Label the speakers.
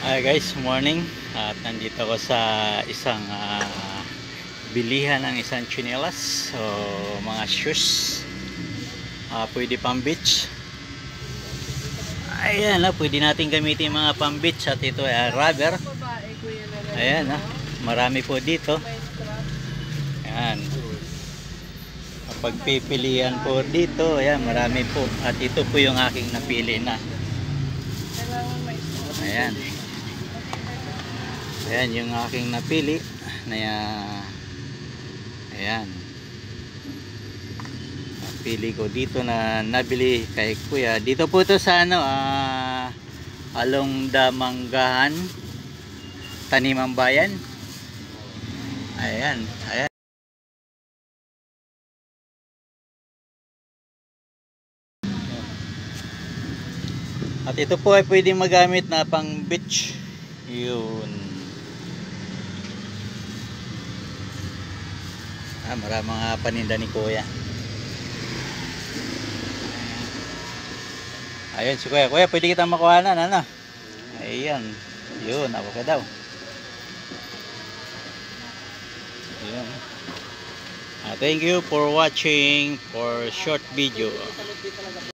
Speaker 1: Hi guys, morning. At nandito ako sa isang bilihan ng isang tsinelas. So, mga shoes. Pwede pang beach. Ayan, pwede natin gamitin mga pang beach. At ito ay rubber. Ayan, marami po dito. Ayan. Pagpipilian po dito, ayan, marami po. At ito po yung aking napili na. Ayan. Ayan yung aking napili na ayan. Napili ko dito na nabili kay Kuya. Dito po ito sa Along Damanggahan, Tanimang Bayan. Ayan, ayan. At ito po ay pwedeng magamit na pang beach. Yun. Maraming mga paninda ni Kuya. Ayun si Kuya. Kuya, pwede kitang makuhanan, ano? Ayan. Yun, ako ka daw. Yun. Thank you for watching for short video.